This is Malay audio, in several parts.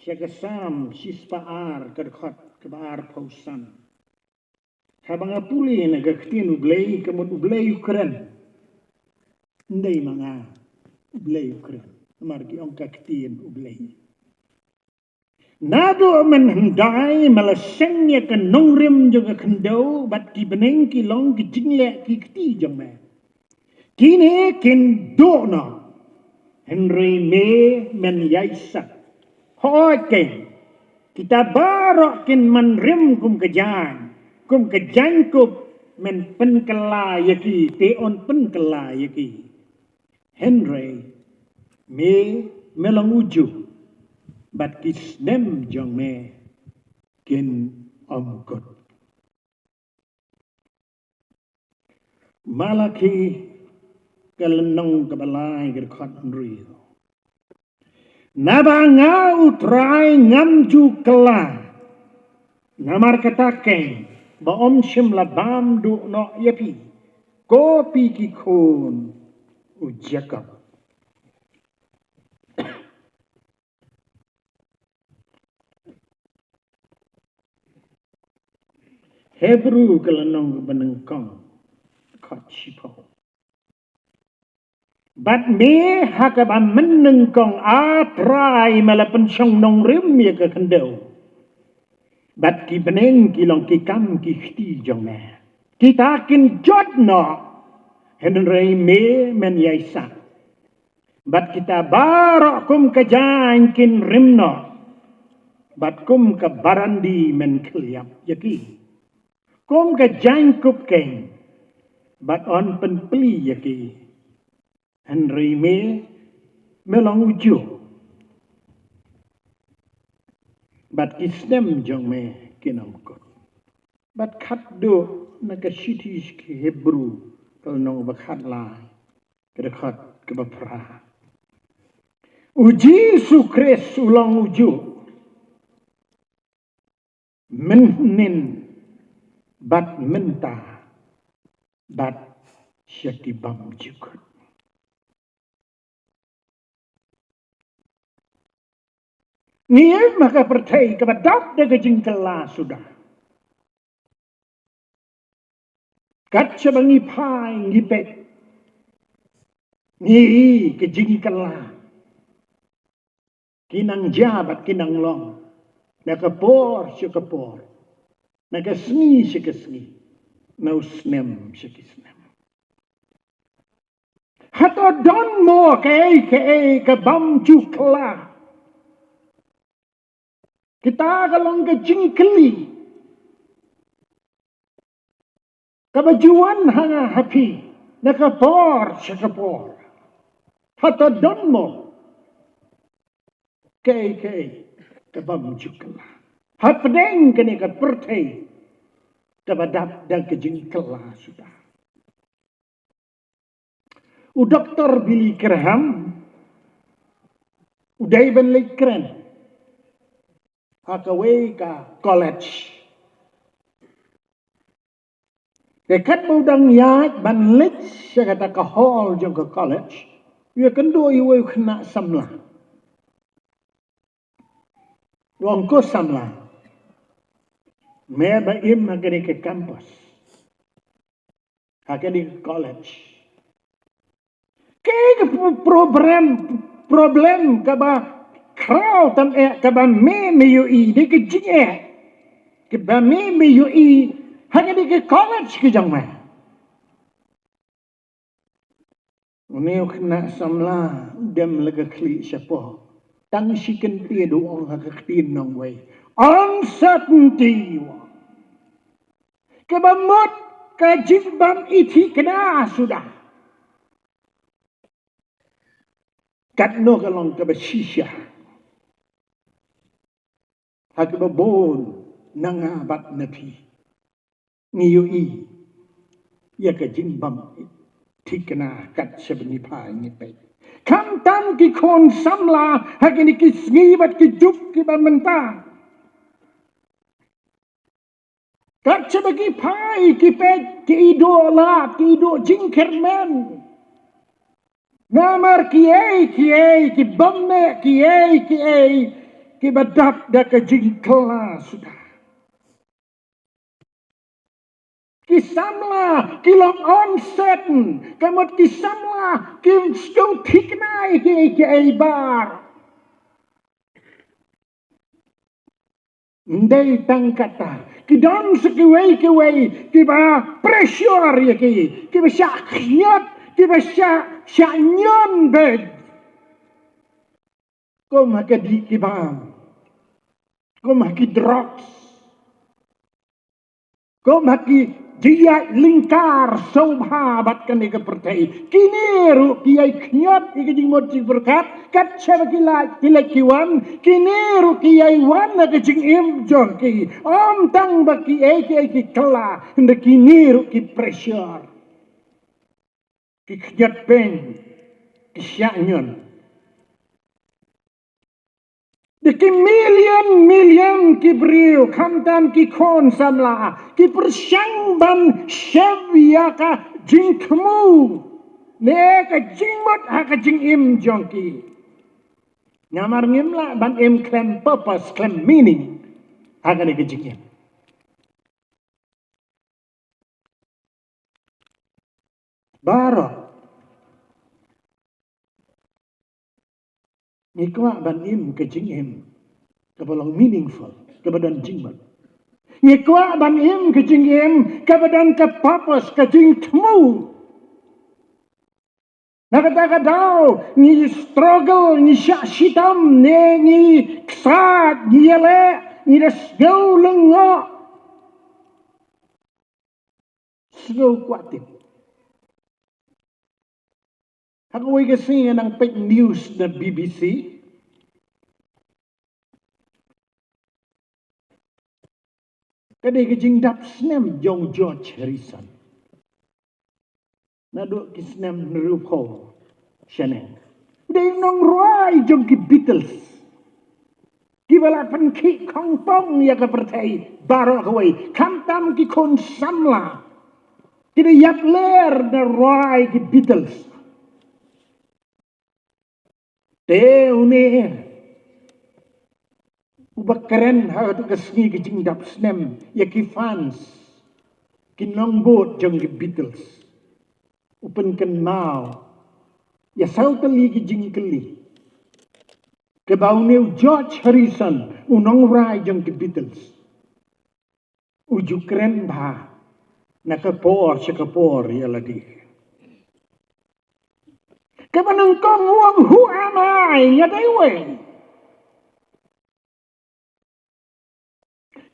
Siagasam, sispaar, kadkot, kebaar pausan. Habang apuli na gaktin ublay, kamot ublay ukran. Hindi mga ublay ukran. Margi ang kaktin ublay. Nado man henday malasengnya ke nongrim juga kendau bat ki beneng ki long ki jingle ki kti jang me. Kini kin do no. Henry me men yaisa. Hoi ken. Kita barok kin manrim kum kejan. Kum kejan kup men penkela yaki te on penkela yaki. Henry me melang uju. Bat kisnem jong me kin omkot. Malaki kalenong kabalay gerkot nriyo. Nabanga utray ngamju kala. Namar kataken baom sim labam du no yapi. Kopi kikon ujakap. Hebrew kalanong benengkong kachipo. Bat me hakaba menengkong atrai malapan siyang nong rim ya kakandau. Bat ki beneng kilong kikam kikti jong me. Kita kin jod no. Henry me men yaisa. Bat kita barok kum kajang kin rim no. Bat kum ka barandi men keliap yaki. Kum ka jangkup keng, bat on penpeli yaki, Henry me melang uju, bat kisnem jong me kinamkot, bat kat do nakasitis ke Hebrew kalau nong bakat lai, kedekat kebapra. Uji sukres ulang uju, menin. Bat mentah, bat syakibam juga. Niat maka percaya kepada daga jingkala sudah. Kat sebangi pai ngipet. Ni ke jingkala. Kinang jabat kinang long. Nakapor syakapor. Nagasni sikasni, nausnem sikisnem. Hato don mo kay kabam jukla. Kita kalong ka jingkeli. Kabajuan hanga happy, nakapor sikapor. Hato don mo kay kabam jukla. Hapdeng kini ka pertai kabadap dan kejingkela sudah. Dr. Billy Graham udah ben lekren hakaway ka college. Dekat budang yat ban lech siya kata ka hall jong ka college. Ia kendo iwe kena samla. Wongko samla. Meba im agani ke campus. Agani ke college. Kaya problem kaba kraw tam kaba me yui de ke jinge. Kaba me yui agani ke college ke jangma. Uneu kena samla dem lega kli siapa. Tang siken tia doang hakakin nong way. Uncertainty. Kebamut kajibam iti kena sudah. Katno kalong kabasisya. Hakibabon nangabat napi. Ngiyui. Ya kajimbam iti kena kat sebenipa ngipay. Kamtam ki kon samla hakini kisngibat ki juk ki bamenta. Kat sebagi pai ki pet ki idola ki ido jingkermen. Namar ki bamme ki Kibadat dah kejingkela sudah. Kisamla kilong onset, kamot kisamla kim skau tiknai ke aibar. Ndai tang kata, kidon sekiwai kiba pressure ya kiba syakhyat, kiba syanyon bed. Kau makadi kiba, kau maki drugs, kau maki dia lingkar saubhabat kan ika pertai kini ru kiai knyot ika jingmot jing berkat kat syaba kilai kiwan kini ru kiai wan ika jing im jong ki om tang baki ki kela hendak kini ru ki pressure ki knyot pen ki syanyon Deki million ki beriu kantan ki kon samla ki persyang ban syabia ka jingkemu ne ka jingmot ha ka jing im jongki nyamar ngimla ban im klem purpose klem meaning ha ka ne ka jing im barok Ngikwa ban im ke jing im kebalong meaningful kebadan jingmat. Ngikwa ban im ke jing im kebadan ke purpose ke jing temu. Nakata daw ni struggle ni syitam ni ksat ni yele ni desgau lengo. Sgau kuatin. Ako ay kasi ng fake news na BBC. Kadai kejing dap snem jong George Harrison. Naduk ki snem nerupo Chanel. Dai nong roy jong ki Beatles. Kibala pan ki kong pong ya ka pertai baro kawai. Kantam ki kon samla. Kida yap ler na roy ki Beatles. Une ubak keren ha tu kesni kejing dap snem ya ki fans kinong bot jong ki Beatles upen kenal ya sau kali kejing keli ke bauneu George Harrison unong rai jong ki Beatles uju keren ba nakapor syakapor ya lagi Kapanang kong wang who am I? Nga daywe.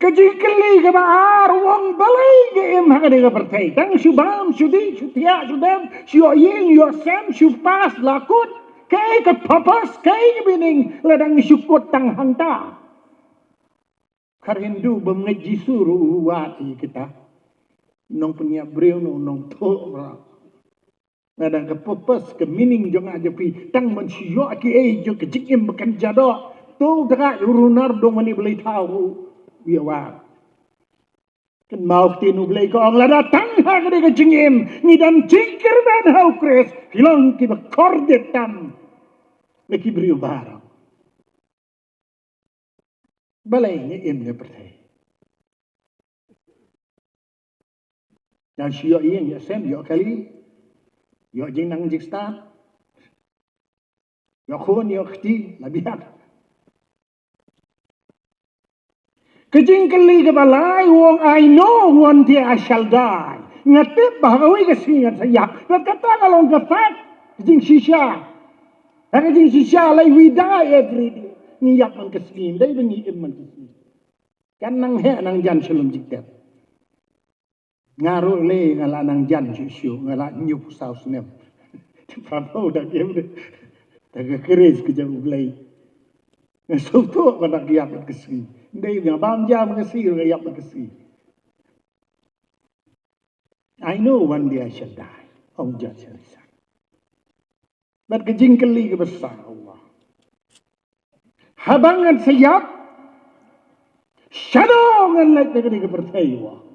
Kajikali ka ba wang balay gaim hagadi ka pertay. Tang syubam, syudi, syutia, syudem, syuyin, syusem, syupas, lakut. Kay ka papas, kay bining ladang syukot tang hangta. Karindu bemngaji suruh wati kita. Nong penyabriw nong to. Nadang ke purpose ke meaning jong aja pi tang man syo ki jo ke jikim bekan jado tu dega urunar dong mani belai tahu biya wa kan mau tinu belai ko ang lada tang ha ke jingim ni dan jingkir ban hau kres hilang ki bekorde tam me ki brio barang balai ni im ne pertai dan syo ien ya sem yo kali Yo jing nang jik start. Yo khun yo khti labihat. Kejing keli ke balai wong I know one day I shall die. Ngatip bahawi ke singat sayap. Kata kalau ke fat kejing shisha. Kejing shisha lai we die every day. Niyap man kesini dai bengi man kesini. Kan nang he nang jan selum jiktet. Ngaruh le ngala nang jan syu ngala nyup saus nem prapo dak yem tak keris ke jauh belai ngesoto pada giap kesi ndai ngabam jam kesi giap kesi I know one day I shall die Om George Harrison but kejing keli ke besar Allah habangan sayap shadow ngan lek ke pertai wa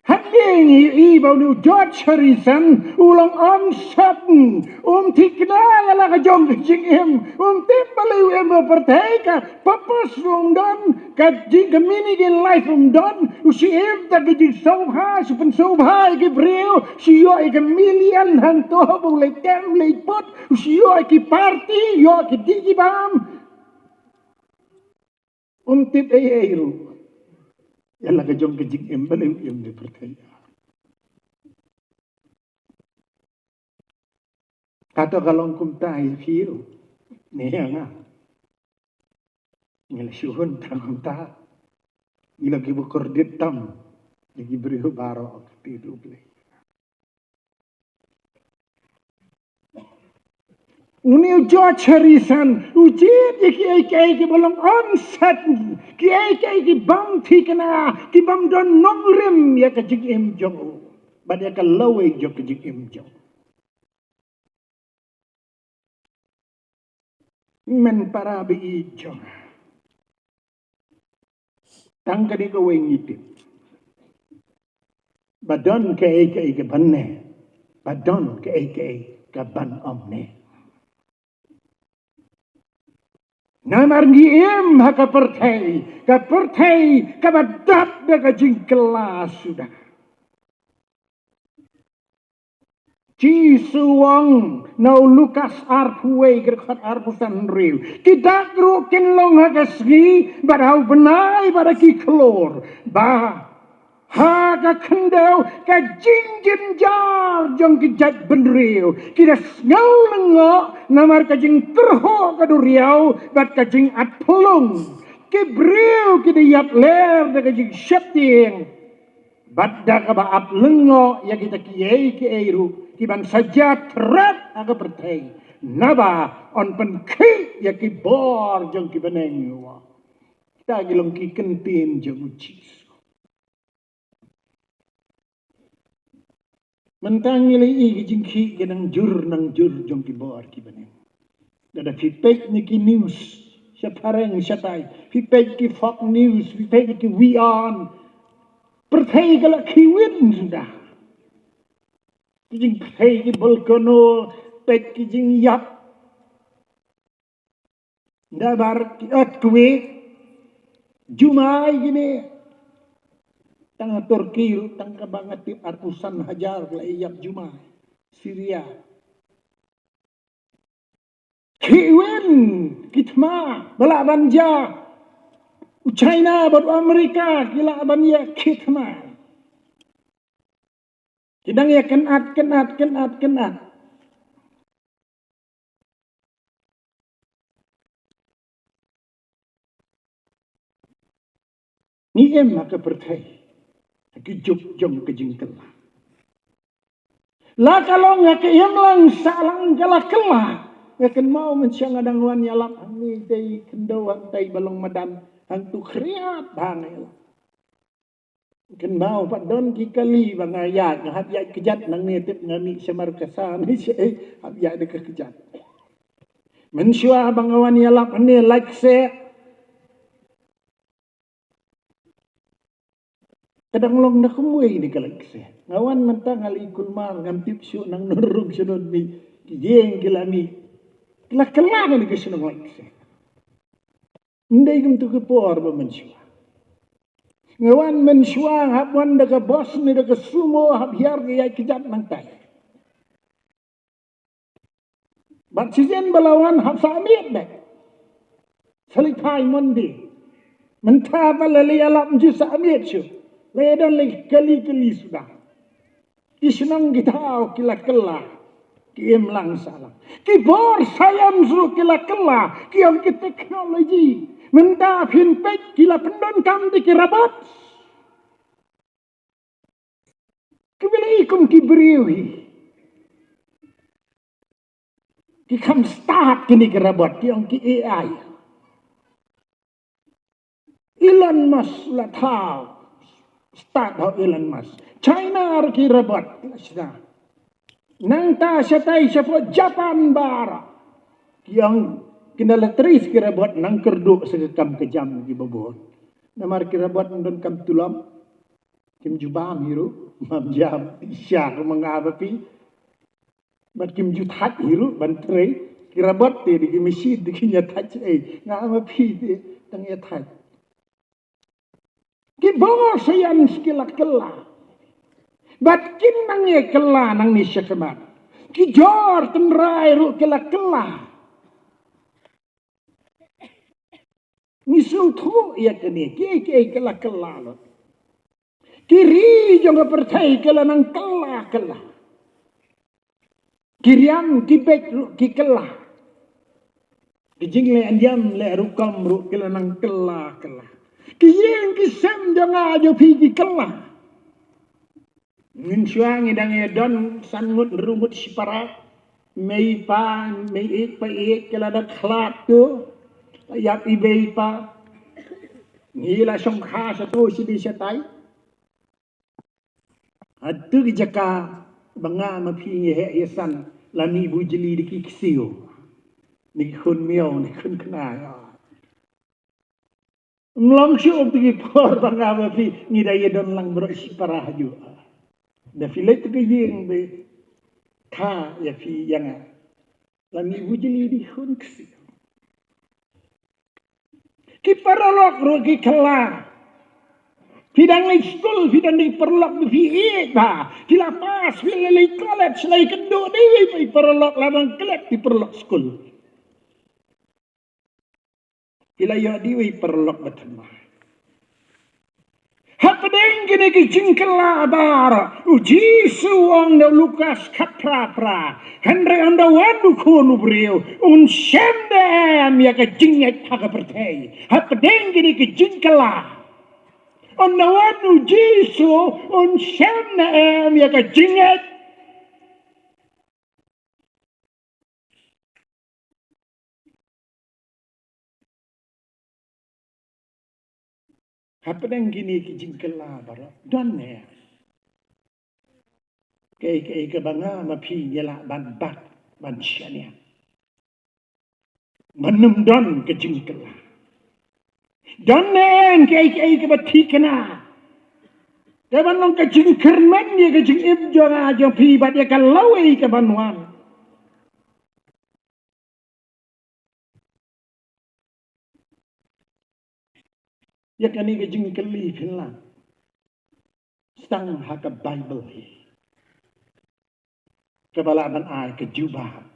Handing i bau nu George Harrison ulang onsaten tikna la ka jong jing em timbali em perteka papas don ka jing mini in life don usi em ta ka jing sobha supen sobha ke breu si yo ke million han to bu le tem le pot usi yo ke party yo ke digi bam tip ru yalla ka jong jing em bali em de perteka kata kalong kumtai fiu ni nga ngila syuhun tanong ta ngila gibu kordit tam lagi berihu baro tidu ple uni George Harrison ujit ki bolong onset ki bam tikna ki bam don nongrim ya ka jing em jong bad ya ka lawe jok jing em jong men para bi jong tangka di ko ngitip badon ke banne badon ke ban omne namar ngiem haka pertai ka badat daga jingkelas sudah Cisuwang nau Lukas arpuwe gerkat arpusan riu. Kita kerukin long hagasgi badau benai pada ki kelor. Bah haga kendau ka jinjin jar jong ki jat benriu. Kita ngau lengok namar ka jing terho ka duriau bat ka jing at pelung. Ki briu ki yap ler da ka jing syapting. Badda ka ba at lengo ya kita kiai ki eiru. Kiban saja terat aga bertei naba on penki ya ki bor jong ki beneng wa kita gilong ki kentin jong ucis mentang ili i jing ki genang jur nang jur jong ki bor ki beneng dada pipek ni ki news siapareng siatai pipek ki Fox News pipek ki WION bertei galak ki win sudah kijing pay ki bolkono pet kijing yap dabar ki atwe jumai gini tang Turki tang kabangat ti ratusan hajar la yap jumai Syria kiwen kitma bala banja China baru Amerika kila banja kitma Kidang ya kenat. Ni maka pertai. Kejuk jong kejingkel. Lah kalau ngak yang lang salang galak kelah. Ngakan mau mensiang adang wan yalap ni tay kendawang tay balong madan hantu kriat bangel. Kan mau pak don ki kali bang ayat ngahap ya kejat nang netip ngami semar kesan ni sei hap ya de kejat mensua bang awan ya lap ni like se kadang long na kumui ni kalak se ngawan mentang ali kulmar ngam tip su nang nurung sunod mi kijeng kilami kelak ni kesunong like se ndai gum tu ke por ba mensua ngawan mensuang hap wan daga bos ni daga sumo hap hiar ya kijat mantai bat sijen balawan hap samit be salitai mondi mentah balali alap ju samit su ledan le kali sudah isnang gitau kila kiem lang salah kibor sayam su kila kiam ki teknologi mentah pinpek kila pendon kam di kirabat kibila ikum kibriwi ki kam start kini kirabat kiam ki AI Elon Musk la tau start ho Elon Musk China ar kirabat nang ta siatai siapa Japan bara kiam Kindala teris kira buat nang kerduk sekam kejam di bobot. Namar kira buat ndon kam tulam. Kim Jubam hiru, mam jam isyak mengabapi. Bat Kim Jutat hiru bantre kirabot te di masjid di kinyatat ngamapi te tang yatat. Ki bawa sayan skila kela. Bat kim nang ye kela nang ni syakamat. Ki jor tenrai ru kela kela. Ni sutu ya kene ki kela kela lo. Kiri jong percaya kela nang kela kela. Kiriam kibek ki kela. Kijing le andiam le rukam ru kela nang kela kela. Kiyeng kisem jong ajo pi ki kela. Min suang idang edon sangut rumut sipara. Mei pa kela dak klat tu. Yap ibei pa. Ngila song khasa tu si di satai. Atu jaka banga mapi he yasan lami bujeli di kiksio ni khun miao ni khun khna mlong shu pergi por banga mapi ni daya don lang bro parah ju da filet ke yeng be tha ya fi yang lami bujeli di khun kiksio ki paralok ro ki kala Fidang lay school, fidang lay perlok di ba. Kila pas, fila lay college, lay kendo di may perlok lamang kelek di perlok school. Kila ya di may perlok batama. Hapadeng gini ki jingkela bara. Uji suang na Lukas kaprapra. Henry anda wadu kunu brio. Unsyemde am ya ka jingyak haga pertay. Hapadeng gini ki jingkela. On nawanu Jesu on syamna em ya ka jingat. Apa dan gini ki jingkela bara don ne. Ke banga ma pi yala ban bat ban syania. Manum don ke jingkela. Don ne ke batikana. Kaban long ka jing kermen ye ka jing ibjo nga jo pi bat ye ka lawe ka banwan. Ya ka ni ka jing kali pinla. Stang ha ka Bible hi. Kabalaban ay ka jubah.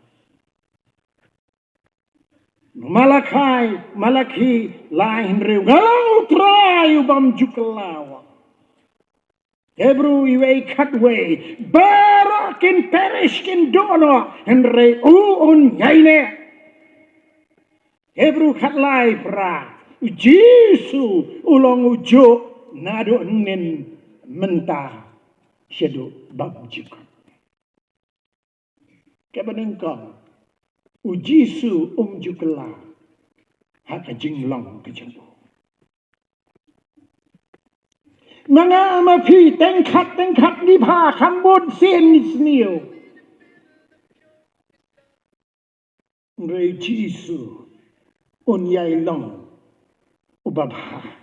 Malaki lain riu galau trai ubam jukelawa. Hebrew iwe katwe barakin perishkin dono henre un yaine. Hebrew katlai pra Jesu ulong ujo nado nen mentah syedo bab juga. Kebanengkong Ujisu jukela haka jinglong kejempo. Mga amapi tengkat di pa kambod sin nisniyo. Ngre Jisu unyay long ubabha.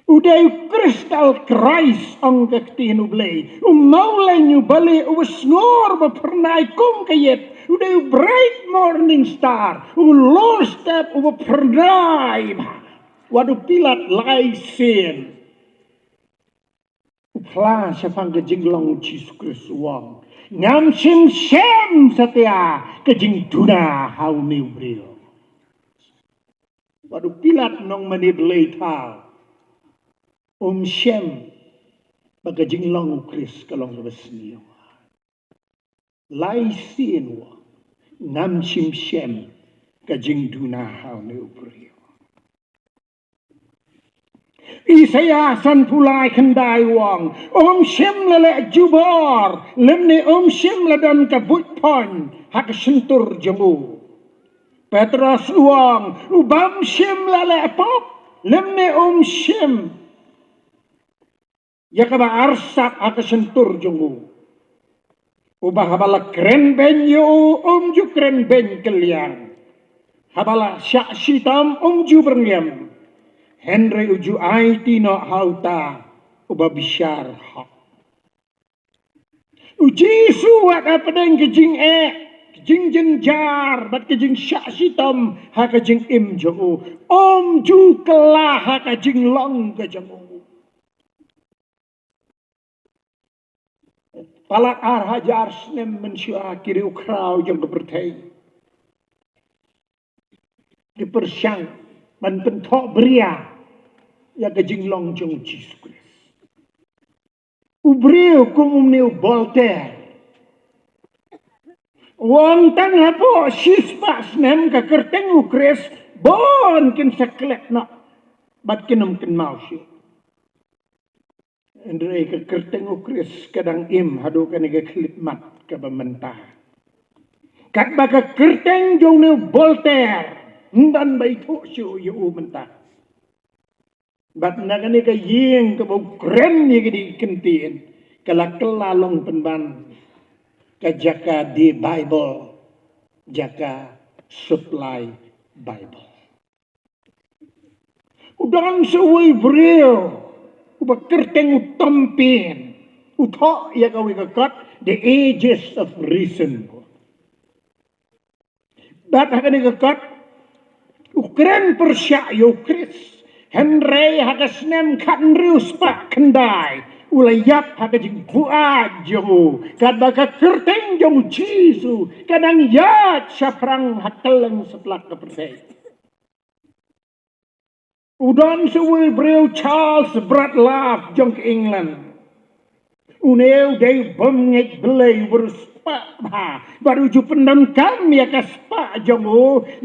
Uday kristal Christ ang kaktinublay. Umawlay niyo bali uwasngor mapernay kong kayet. Uday bright morning star. Lost step upernay. Wadu pilat lay sin. Upla siya pang kajinglong Jesus Christ wang. Ngam sim siyam satya kajing tuna haw niwbriyo. Wadu pilat nong maniblay tao. Siyam bagajinglong Christ kalong labasniyo. Lay sin wang. Ngam sim siyam kajing tuna haw niwbriyo. Isaya san pulai kendai wang. Siyam lele jubar. Lemne siyam ladan kabut pon. Hak sentur jemu. Petras wang. Ubam siyam lele pop. Lemne siyam. Ya kaba arsak hak sentur jemu. Ubah habala keren ben yo ju keren ben keliang. Habala syak sitam ju berngem. Henry uju IT no hauta ubabishar hak. Uji suat apa deng kejing kejing jenjar bat kejing syak sitam ha kejing im jo om ju kelah ha kejing long kejing palat ar hajar snem mensyua kiri ukrau jong kepertai di persyang man pentok beria ya kejing long jong Jesus Christ. Ubriu kung umniu Voltaire. Wong tang hapo sispa snem ka kerteng ukres bon kin saklet na bat kinum kin mausi. Andre ka kerteng ukres kadang im hadu kan ga klip mat ka bamenta. Kat ba ka kerteng jong ni Voltaire ndan bai tho syu yu menta. Bat nagani ka ying ka bau keren ni di kentin kala kelalong penban ka jaka di Bible jaka supply Bible udang suwi brio uba kerteng utampin utho ya kawi kakat the ages of reason bat hakani kakat ukren persya yo Chris Henry hagasnem kanrius pak kendai ulayap hagajing buat jo kad baka kerteng jong jisu kadang yat saprang hakeleng seplak kepercaya udon suwi breu Charles Bradlaugh jong ke England uneu day bengek belai beruspa baru ju pendam kami ya kaspa jong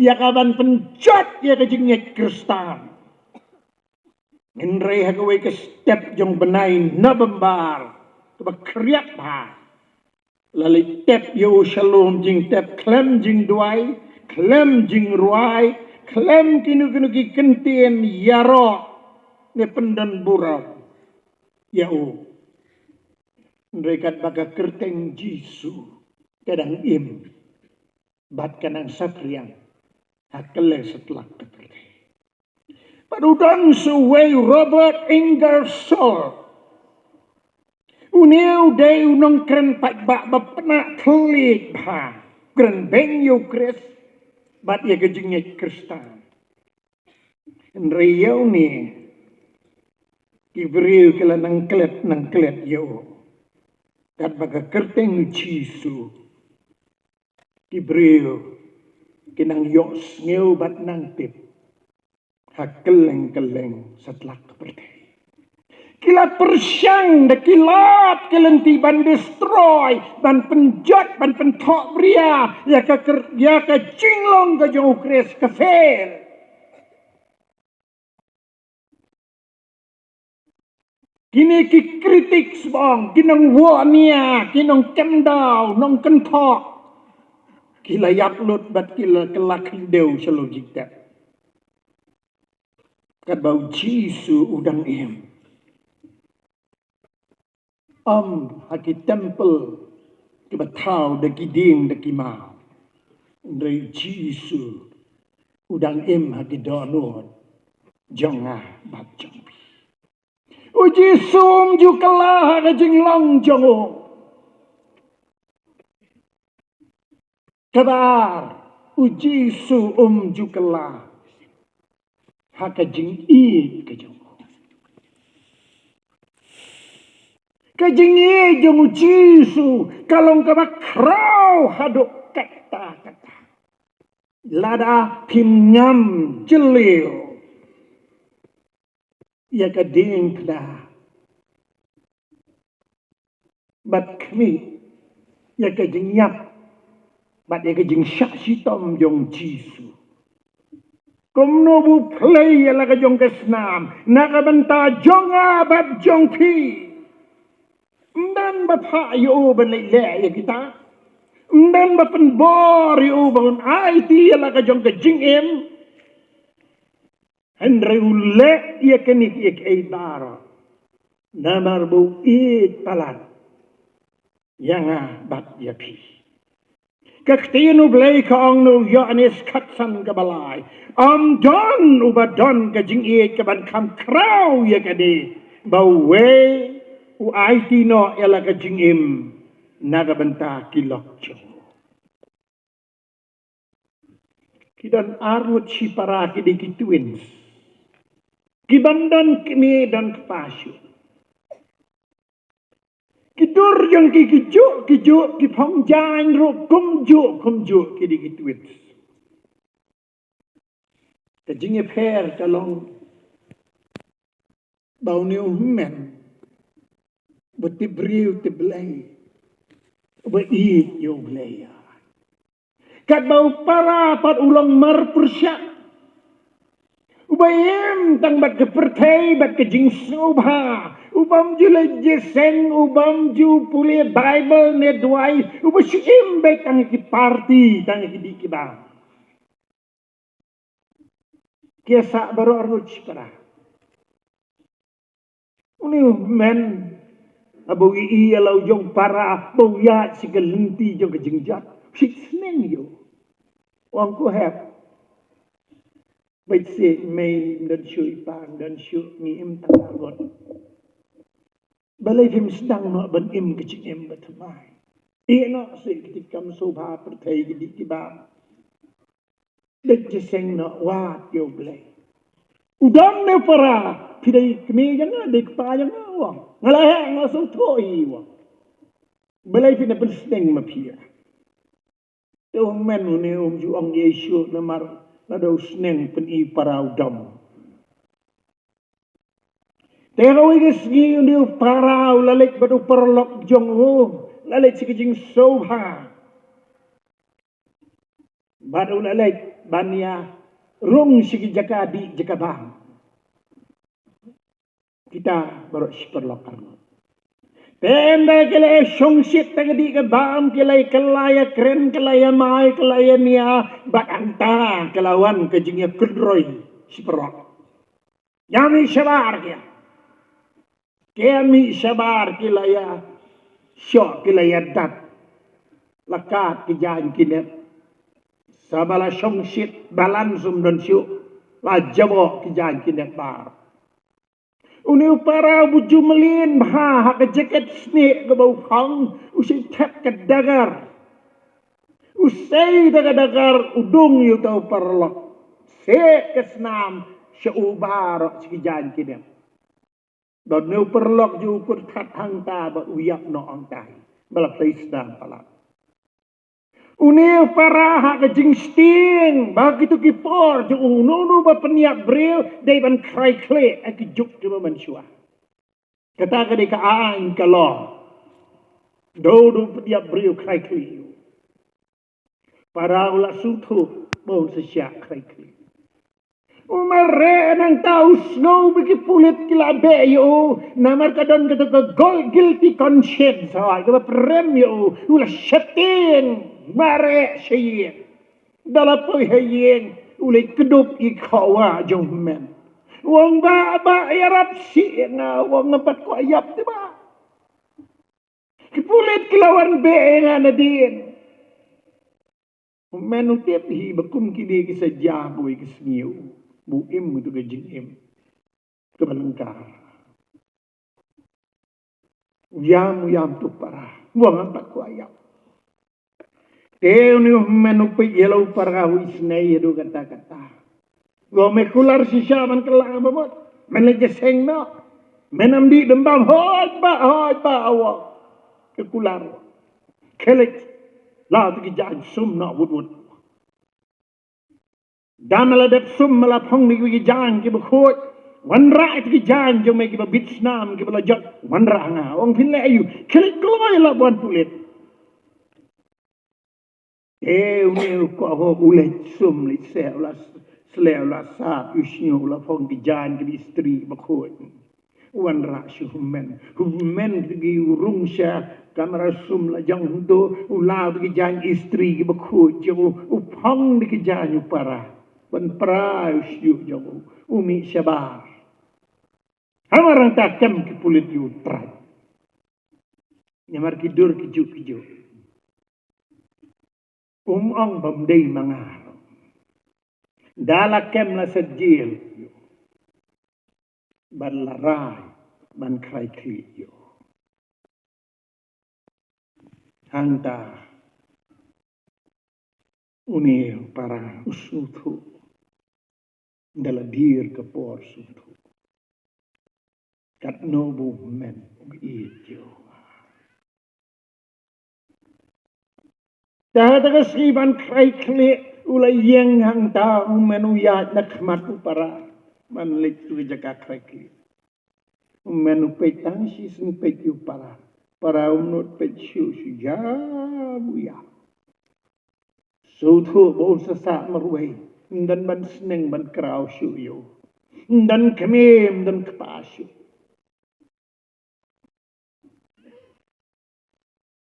ya kaban penjat ya kejingnya Kristan Henry hagawe ke step jong benai November keba kriat ha lali tep yo shalom jing tep klem jing duai klem jing ruai klem kinu ki kentien yaro ne pendan burau yau Henry kat baga kerteng jisu kadang im bat kanang satriang hakele setlak kepercaya Padudan suway Robert Ingersoll. Uniu day unong kren pat ba bapna klik ha. Kren bengyo Chris. Bat ya kejingnya Kristan. Enriyaw ni. Kibriw kila nang klet yo. Kat baga kerteng Jisu. Kibriw kinang yos ngew bat nang tip. Hakeleng-keleng setelah kepercayaan. Kila persyang de kilat kelenti ban destroy ban penjat ban pentok bria ya ka jinglong ka jong Kris ka fail. Kini ki kritik sebang kinang wania kinang kendau nong kentok kila yaplut bat kila kelak deu selogik tak. Kat bau Jisu udang im. Haki tempel kebatau daki ding daki mau. Dari Jisu udang im haki donut jongah bat jongpi. Uji sum ju kelah haki jinglong jongo. Kabar uji su ju kelah. Haka jing i kejong. Kejing i jong Jisu kalong kabak krau hadok kata-kata. Lada pinngam jeliu. Ya kading kena. Bat kami ya kejing nyap. Bat ya kejing syak sitom jong Jisu. Kumno bu play ya laga jong kesnam. Nakabanta jong abad jong pi. Ndan bapa yo benlek ya kita. Ndan bapen bor yo bangun IT ya laga jong ke jing em. Henry ule ya kenik ya ke idara. Namar bu it palat. Yang bat ya pi. Kaktiin ublay ka ang no yanis katsan kabalay. Don ubadon ka jing iit ka ban kam kraw ya kadi. Bawe u ay tino ela ka jing im nagabanta kilok jo. Kidan arut si para kidi twins. Kibandan kini dan kepasyo. Kidur yang kijo kipong jang ro kumjo kidi kitwit. Kajinge per kalong bau ni umen. Beti briu te blay. Ba i yo blaya. Kat bau para pat ulang mar persyak. Ubayem tang bat kepertai bat kejing sobha. Ubam ju lejeseng, ubam ju pulih Bible ne duai, ubam syim baik tang ki party, tang ki di kibang. Kiasa baru arut para. Uni men abu iya lau jong para, bau ya si kelenti jong kejengjat, si seneng yo. Wang ku hep. Baik si mei dan syui pang dan syui ni im tang arut. Balai film sedang nak ban im kecik im bertemai. Ia nak si ketika sobha pertai di kibam. Dek jeseng nak wat yo belai. Udam ne para pidai kemi jangan dek pa jangan wang. Ngalah ngasau toi wang. Balai film bersedeng mapia. Tu men ni ju ang Yesu namar nadau seneng peni para udam. Tero iges ni dia parau lalek badu perlok jong ho lalek sikijing sobha badu lalek bania rung sigi jaka di jaka bang kita baru perlok karno tenda kele songsit tagdi ke bam kele kelaya keren kelaya mai kelaya nia bak anta kelawan kejingnya kedroi si perlok yami syabar kia kami sabar kilaya syok kilaya dat lakat kijan kinep sabala songsit balansum dan syuk la jabo kijan kinep bar uni para buju melin ha ke jaket sne ke bau hang usai tap ke dagar usai dagar udung yu tau perlok se kesnam syubar kijan kinep dan neu perlok ju ukur kat hangta ba uyak no angtai balap taisdan palak uneu paraha ke jing sting begitu kipor ju unono ba peniak bril dai ban krai kle aki juk tu mansua kata ka dei ka aang kalo do peniak bril krai kle para ula sutu bon sesyak krai kle umare nang tahu snow bagi pulit kila beyo namar kadon kata ke gold guilty conscience ay kaba premyo ula syatin mare syayin dalapoy hayin ula kedup ikawa jong men wong ba yarap si na wong nampat ko ayap diba kipulit kilawan be nga na din men utip hi bakum kidi kisajah boy kisniu buim itu ke jingim kebalengkar yam tu parah buang empat ku ayam teu ni menupi yelau parah wisnei itu kata-kata gua mekular sisa man kelang babot menejeseng no menam di dembang hoi ba awak kekular kelek la tu kijaj sum no wud Damala dep sum malapong ni ki jang ki bkhot wanra ki jang jo me ki bitsnam ki bala jot wanra nga ong phile ayu klik gloy la bon pulit uni ko ho ulet sum li sela slela sa usnyo la pong ki jang ki istri bkhot wanra shumen ki urung sha kamera sum la jang do ula ki jang istri ki bkhot jo upong ki jang para ban praus yu jago umi sabar hamarang takam ki pulit yu trai nyamar kidur kiju Ong bamday mangar. Dalakem la sajil yo. Ban larai, ban krai kli yo. Hangta unir para usutu dala dir kapor sutu. Kat nobu men yo. Dahada skriban krai kli ulai yang hang ta menuyat nakmat upara manlik tu jaga krai kli. Menu petang si sing petu para umnut petu sujabuya. Sutu bau sesak merway dan ban seneng ban kerau suyo dan kemem dan kepasu.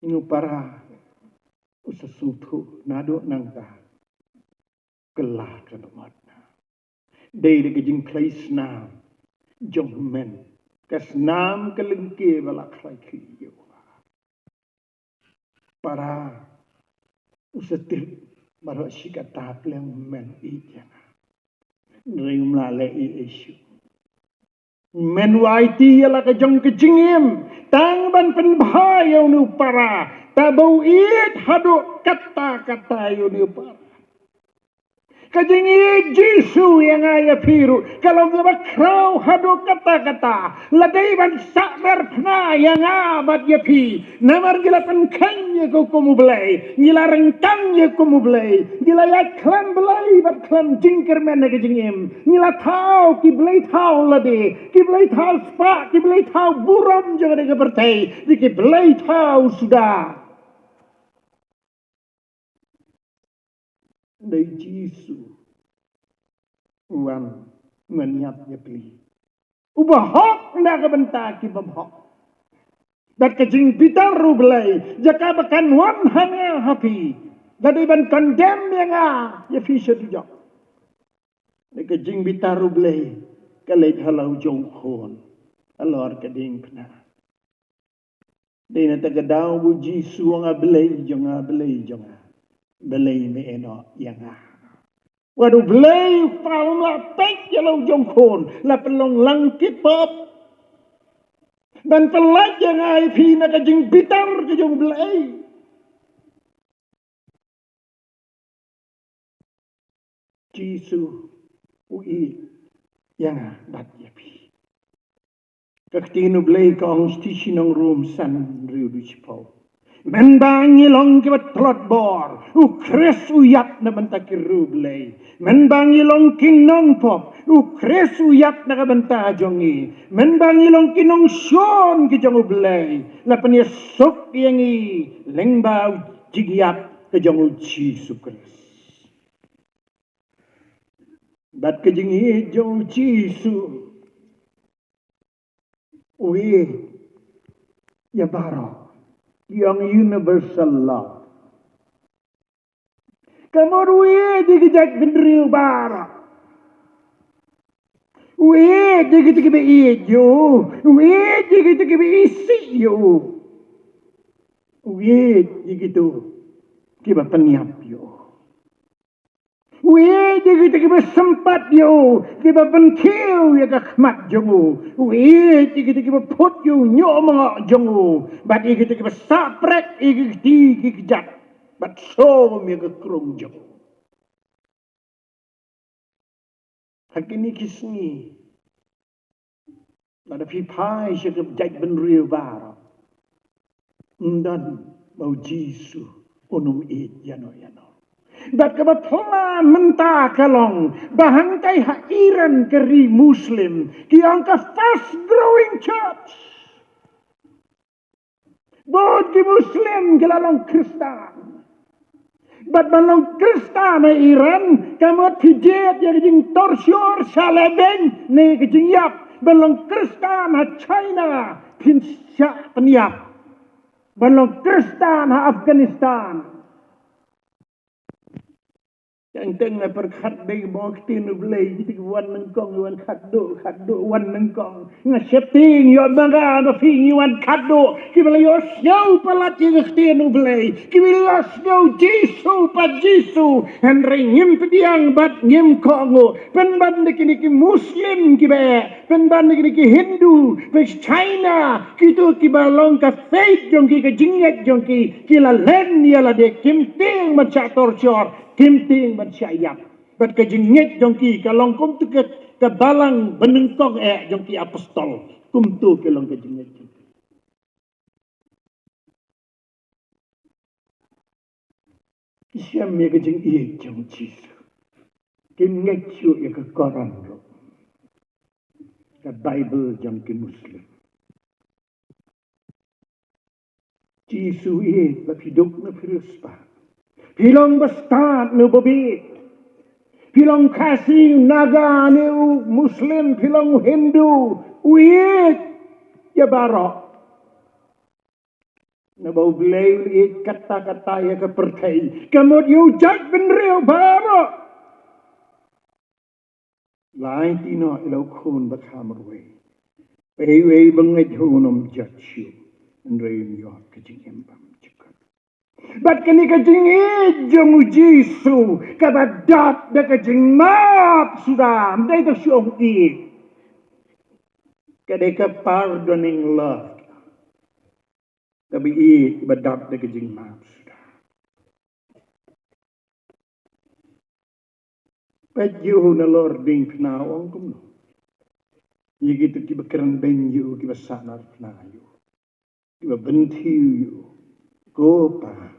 Nu para usutu nado nangta kelah kedematna. Day de gejing kleisna jong men. Kasnam kelengke balak rakiyo. Para usatir baru sikata pleng men ijana. Ring lale isu. Men waiti yala kajong kejingim. Tang ban penbahayo nu para. Tabau it haduk kata-kata yo nu para. Kajingi Jisu yang ayah piru. Kalau berkrau hadu kata-kata. Ladai ban sakmer pna yang abad ya pi. Namar gila penkanya ko kumu belai. Gila rengkangnya kumu belai. Gila ya klan belai bat klan jingkir mena kajingim. Gila tau ki belai tau ladai. Ki belai tau spak. Ki belai tau buram jangan ada kepertai. Ki belai tau sudah. Dari Jisu uang meniapnya pilih. Ubahok nak kebentak ki babhok. Dat kejing bitar rublai jaka bakan wan hanya happy. Dari ban condemn yang ya fisher dijak. Dari kejing bitar rublai kalait halau jong khon. Alor keding pena. Dari nata kedau bu Jisu ngablai jong. Belai me eno yang waduh belai faum la pek jalau jongkon la pelong langkit pop dan pelaj yang ai pina kajing bitar ke jong belai Jisu ui yang bat yapi kaktinu belai kong stisinong room san riu du chipau men bangi long kibat plot bor u kres u yak na banta kirublay men bangi long kinong pop u kres u yak na kabanta jongi men bangi long kinong shon ki jong ublay la panya sok yangi lengba jigiap ke jong Jisu Kris bat ke jingi jong Jisu ui ya baro yang universal love. Kamu ruwe digijak gendriu bara. Uwe digijak be ijo. Uwe digijak be isi yo. Uwe digitu kiba peniap yo. Uwe digijak be sempat yo. Kiba pentiu ya kakmat jongu. Uwe digijak be put yo nyoma jongu. Bat digijak be saprek digijak. Bat som ya kekrung jongu. Hakini kisni. Lada pipai syakab jaj benriu bara. Dan mau Jisu unum it yano. Dat kebetulan mentah kalong bahan kai hairan keri Muslim ki angka fast growing church. Bod ki Muslim kelalong Kristen. Bat balong Kristen Iran kamot pijet ya kejing torsyur salebeng ne kejing yap balong Kristen China pinsya peniap balong Kristen Afghanistan. Yang tengah perkat dari bawah ketinu belai. Jadi wan nengkong, wan kaddo, wan nengkong. Ngasepting, yod bangga, bafing, wan kaddo. Kibala yosyo palat yung ketinu belai. Kibala yosyo jisu pa jisu. Henry ngim pediang bat ngim kongo. Penban niki Muslim kiba. Penban niki Hindu. Pes China. Kitu kibalong ka faith jongki ka jingek jongki. Kila len yala de kimting macator cor. Timting bersyayap. Berkejengit jongki kalong kum tu ke balang benengkong jongki apostol. Kum tu kalong kejengit jongki. Siam ya kejengit jongki. Kim ngekyu ya ke Quran ro. Ke Bible jongki Muslim. Jisu bapiduk na firuspa. Pilong bestad nu bebit. Pilong kasih naga nu Muslim, pilong Hindu. Uyit ya barok. Na bau belai uyit kata-kata ya kepertai. Kamut yujat benriu barok. Lain tino ilau kun bakamrwe. Wei bengit hunum jatsu. Nrei yot kecing empam. Bat kini kajing ijong Jisu kabadat da kajing map sudah mday to siyong kadai ka pardoning love kabi badat da kajing map sudah pajyo na lording pinawang kumno yigito kibakiran benyo kibasanar pinayo kibabentiyo Gopa.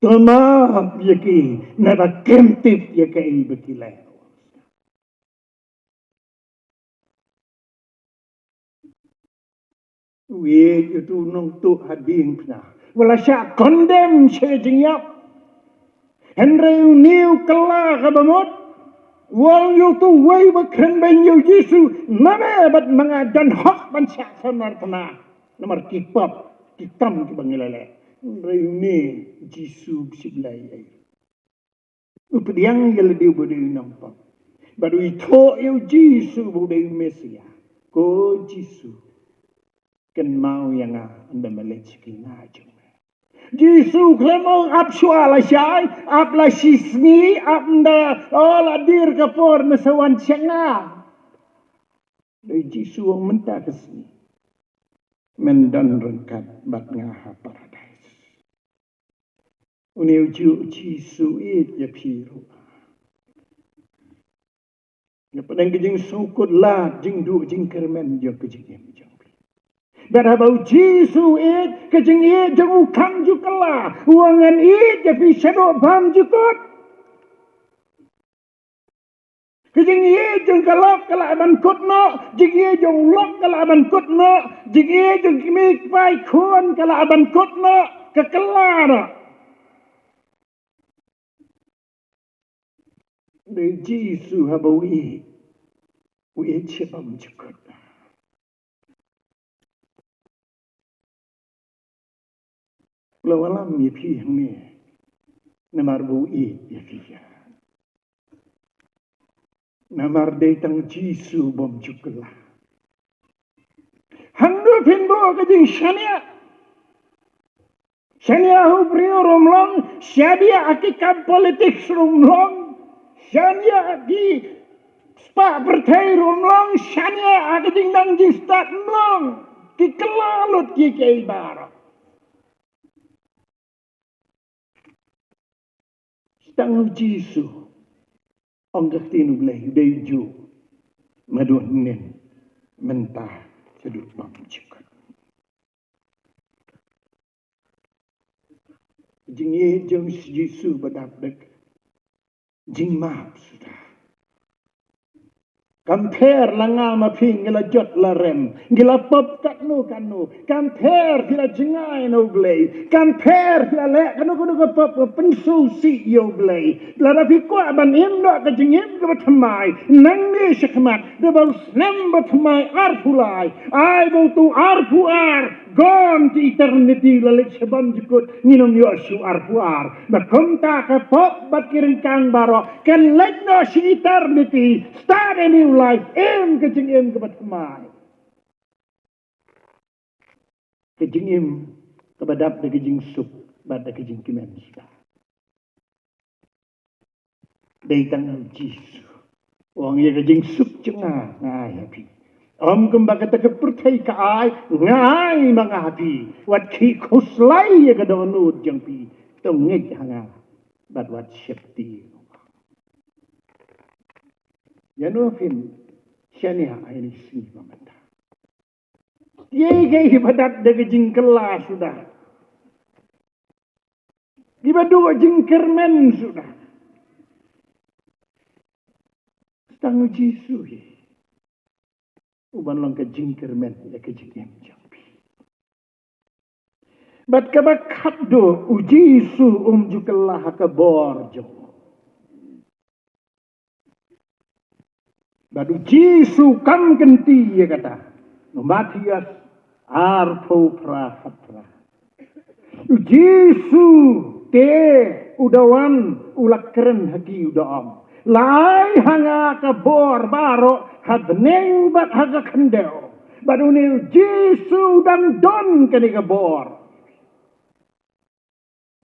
Tama yaki nabakemtip yaki bekilaw. Wait itu nung tu hading pna. Wala siya condemn siya jingyap. Henry uniu kala kabamot. Wal yu tu way bakren ben yu Yesu. Name bat mga danhok ban siya sa martana. Namar kipap. Kitam kibangilala. Reuni Jisu siblay ay. Upadiang yaladi bodai nampak. Baru itu eu Jisu bodai Mesia. Ko Jisu. Kan mau yang anda melecehkan aja. Jisu klemong apsuala syai, apla sismi, apnda ola dir kapor mesawan syanga. Dari Jisu ang mentah kesini. Mendan rengkat bat ngaha paradise. Uniu Jisu ya piru. Ya padang kejing sukut lah, jing du jing kermen jo kejing jang. Darabau Jisu kejing jang ukang jukala. Uangan ya pi shadow bam jukut. Kejing jeng kalok kalaban kutno, jeng jeng lok kalaban kutno, jeng jeng kimik pai kun kalaban kutno kekelar. Dari Jisu habau cepam jukut. Lawalam ya pi ni, namar bau ya pi. Namar datang Jisu bom cuklah. Handu pinbo kajing syania. Syania hu prio romlong, syabia akikam politik romlong. Syania aki spa bertai romlong, syania akijing nang jistat romlong. Kikelalut kikai barak. Sedang Jisu. Ang kaktinu belai day ju madunin mentah sedut bam cukat. Jing jeng Jisu badapdek jing maaf sudah. Compare langa maping ngila jot la rem. Ngila pop kanu. Compare kila jengai no blay. Compare kila lek kanu pop pensu si yo blay. Lara fikwa ban imno ka jingim ka batamai. Nang ni syakmat. Dabal snem batamai arpulai. Ai bau tu arpu ar. gom ti eternity lalik sebam jukut nginom Yosu arpuar. Bakom ta kapok bat kiring kang baro. Can let no si eternity start a new life. Em kejing em kebat kemai. Kejing em kebadap de kejing sup. Bada kejing kimen sudah. Dari tangan Yesus. Orang yang kejing sup cengah ngai hapi. Om kembang kata kepercayai ka ai ngai mangapi. Wat ki kuslai ya kadonut jang pi. Tongit hanga. Bad wat syepti. Yanofin syaniha ini sini mamanda. Ye gay badat de kejing kelas sudah. Dua jingkermen sudah. Setanggu Jisu ye. Uban lang ka jingkermen ya ka jingem jampi. Bat ka bakat do ujisu jukelah ka borjo. Bat ujisu kam kenti ya kata. No Matias arpo prafatra. Ujisu te udawan ulak keren haki udam. Lai hanga ka bor baro hadneng bat haga kandeo. Baduni Jesu dan don kani ka bor.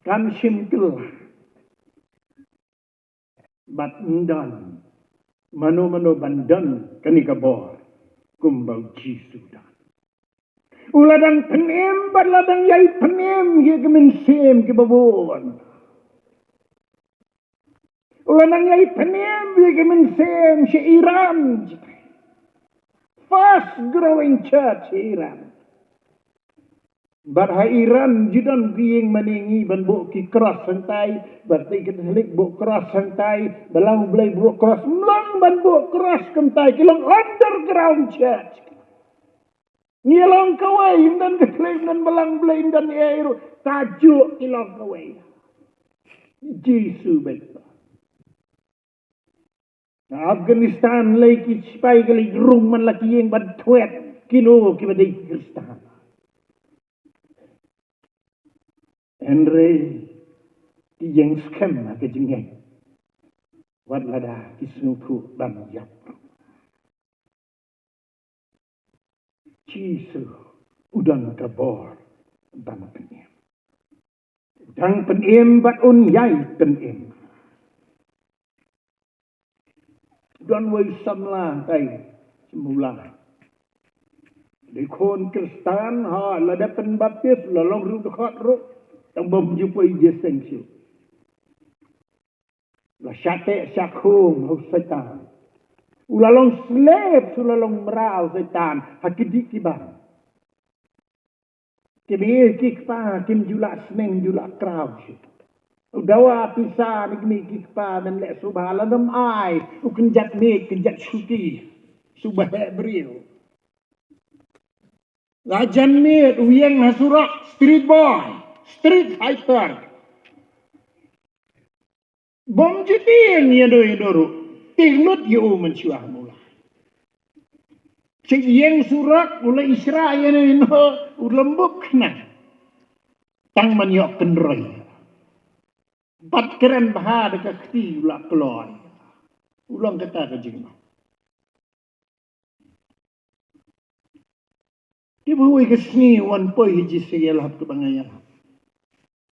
Kan simkel. Bat ndan. Mano bandan kani ka bor. Kumbau Jesu dan. Uladang penem bat ladang yai penem ye kemensem ke babon. Uladang yai penem ye kemensem se Iran. Fast growing church Iran. Bat ha Iran judan kieng maningi ban bo ki cross santai berarti Katolik bo cross santai balang belai bo cross melang ban bo cross kentai kilong underground church. Ngilang kawai dan keklaim dan belang belain dan air tajuk ilang kawai. Jesu betul. Afghanistan lagi cipai kali rumah laki yang bantuan kilo kibadai Kristan. Andre yang scam ke jengeng. Wat lada kisnuku dan yap. Jesu udang kabor dan penem. Udang penem bat yai penem. Dan wai samlah tay semula. Lekon Kristen ha lada penbaptis lalong ru dekat ru tang bom jumpai jeseng siu. La syate syakhum hau setan. Ulalong slave sulalong merau setan hakidi kibang. Kini kikpa kim julak seneng julak kraw siu. Udawa pisah ni kikpa dan lek subah ladam ai ukenjat me kenjat syuki subah Hebreu. Lajan me uyang hasurak street boy, street fighter. Bom jiting ya doru. Tingut yu mencuah mula. Cik yang surak mulai Israel ini ulembuk kena. Tang maniok kenroy. Bat keren bahar dekat keti ulak keluar. Ulang kata ke jengah. Dia buat kesini wan poi hiji segala tu bangaya.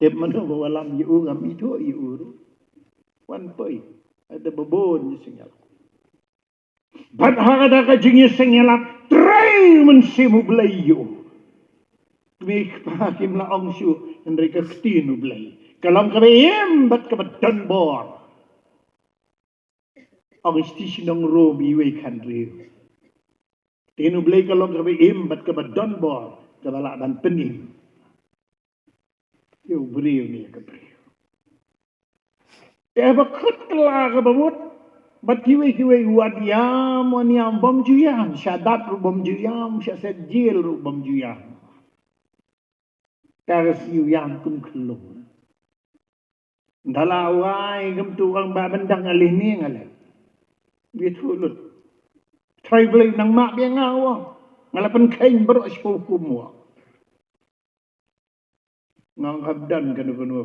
Dia mana bawa lam yu gam itu yu wan poi. Ada bebon segala. Bat ada kajingnya segala try mensimu belayu. Mik pakim la angsu mereka ketinu belai. Kalau kebem bat kebedan bor. Angsti sinong robi we kandri. Tinu belai kalau kebem bat kebedan bor kebalak dan pening. Yo beriu ni keberiu. Bakut kelar kebabut. Bat kiwe wadiam bom juyam. Syadat ru bom juyam. Syaset jil ru bom juyam. Karas yuyam kum kelung. Dalawai gem tu orang babendang alih ni ngalai. Dia tulut. Try beli nang mak dia ngawang. Ngalapan kain berok sepukum wak. Ngang habdan kan kuno.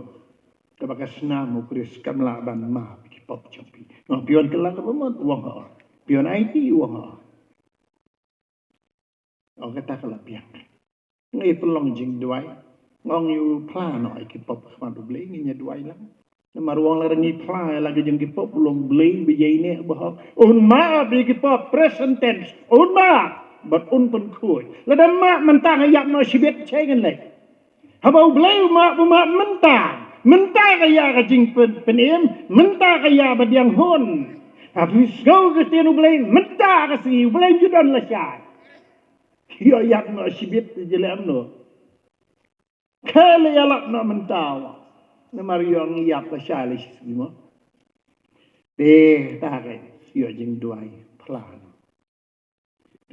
Kabakas namu Chris kamlaban ma pop champi. Ngang pion kelang apa mo wang ha. Pion IT wang ha. Ang kata kalapiang. Ngai pelong jing duai. Ngang yu pla no ai pop khamadu blei nginya duai lang. Maruang la rangi pla lagi jing pop long blei bejai ne bah. Un ma bi pop present tense. Un ma but un pun kuy. La dam ma mentang yak no sibet chengen lek. Habau blei ma mentang. Mentah kaya ka jing penem, mentah kaya badiang hon. Habis kau ke tianu belai, mentah ka si belai judan la syai. Hiya yak no sibit jele amno. Kale yalak no mentah. Na mariong yak la syai le simo. Ta ke hiya jing duai plan.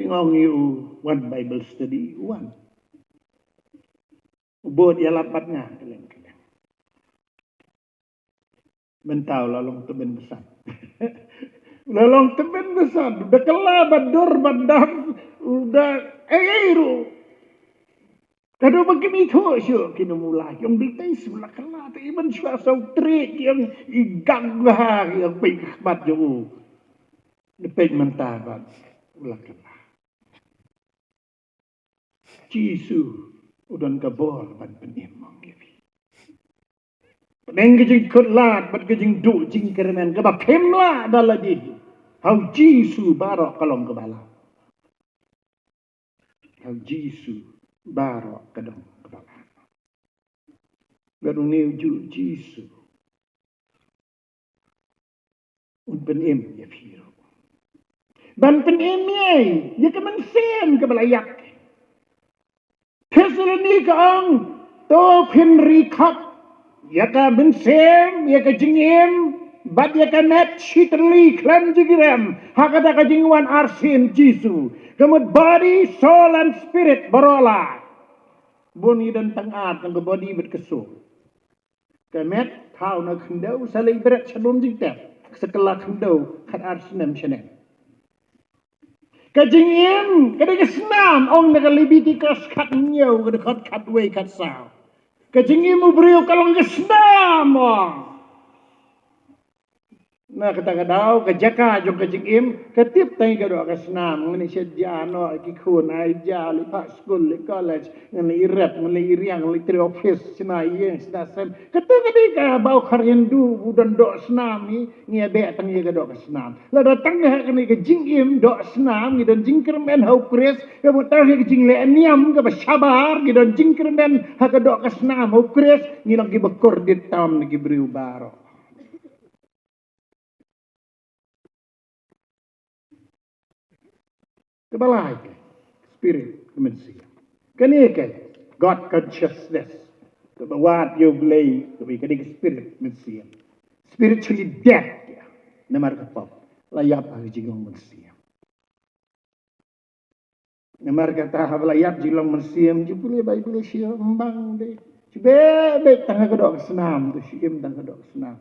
Tingong you one Bible study one. Ubod yalapatnya keleng. Mentau lalong temen besar. Lalong temen besar. Udah kelabad dor bandang. Udah eiru. Kado begini tu syuk kini mulai. Yang ditai sebelah kelabad. Iban suasau trik yang igang bahar. Yang baik khidmat jauh. Depek mentabat. Ulah kelabad. Jisu. Udan kabor ban penimang. Neng kejing kulat, bat kejing du jing keremen kebab kemla daladi. Hau Jisu barok kalong kebala. Hau Jisu barok kadang kebala. Gadung ni ju Jisu. Un penem ya piro. Ban penem ye, ya kemen sen kebala yak. Teselani kaang to penri kap. Yaka bensem, yaka jingim, bat yaka net shitterly klan jigiram, hakata ka jingwan arsin Jisu. Kemud body, soul and spirit barola. Boni dan tangat ng body berkeso. Kemet tau na kendau salay berat salom jingtep. Sekelah kendau kat arsinam syenem. Kajingim, kadang senam, ong nakalibiti kas kat nyaw, kadang kat way kat saw. Kajingim mo beriyo kalong kesnam. Na kata-kata kajaka jong kajingim ketip tay kado kesnam ngani sedya no kikun ai ja li pa school li college ngani irap ngani iriang li tri office sina yen sina sem kata-kata ka bau kharindu budan do snam ni be tang ye kado kesnam la datang ha kani kajingim do snam ni dan jingkermen hau kres ka botar ye kajing le niam ka sabar ni dan jingkermen ha kado kesnam hau kres ni lagi bekor dit tam ni beriu baro. Kebalai spirit manusia. Keniake God consciousness. Kebawat you belay kebikin spirit manusia. Spiritually dead. Namar kapap layap jingong manusia. Namar kata layap jingong manusia. Jupule bayi boleh siya mbang de. Cibebe tangga kedok senam tu siam tangga kedok senam.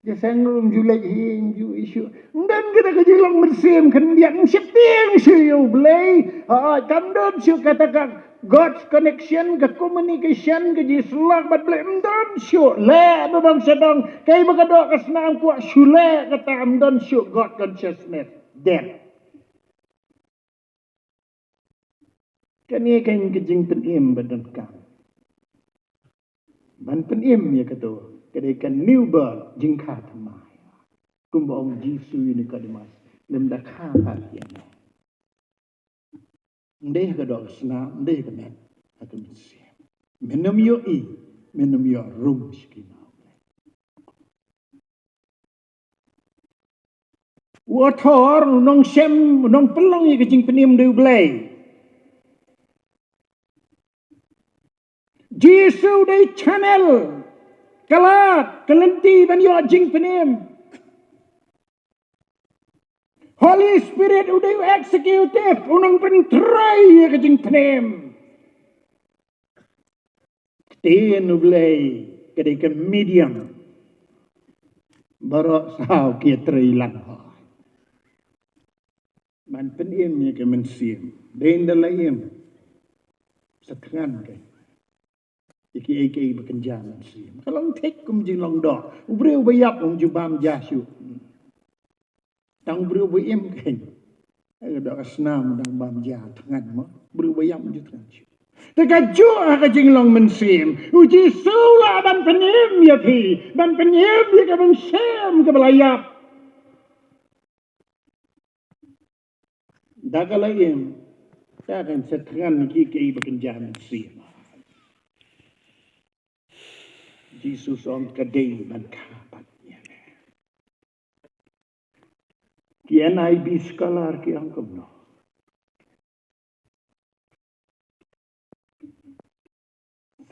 Dia sengrum julek hinju isu. Dan kita kejilang bersim kendian seping siu belai. Kandon siu katakan God's connection ke communication ke jislak bat belai amdon siu le babang sedang kai bagadok kesenam kuat sule kata amdon siu God consciousness dead. Kani kan kejing penim badan kam. Ban penim ya kata. Kadaikan new birth jingka tamai. Kumba om Jisu ini kadimas. Lemda khapat yang. Ndeh kadok sna, ndeh kamet. Atau misi. Menum yo menum yo rum skina. Wator nong sem nong pelong ye kejing penim du blay. Jisu day channel. Kalat, kelenti dan yo jing penim. Holy Spirit udah eksekutif, unang pentrai ke jing penim. Ketiin ublay, kedai ke medium. Barok sao kia terilang. Man penim ya ke mensim. Dain dalayim. Setengah ke. Iki berkenjaman sih. Kalau tek kum jing long dok, ubreu bayap kum jubam jasu. Tang ubreu bayem kan. Dok asnam dang bam jah tangan mo. Ubreu bayam jutran. Tekaju ka jing long mensim. Uji sula ban penim ya pi. Ban penim ya ka ban sem ka belayap. Dagalayem. Takkan setran iki berkenjaman sih. Jesus on kadai ban kapat niya. Kian ay biskalar ki angkom no.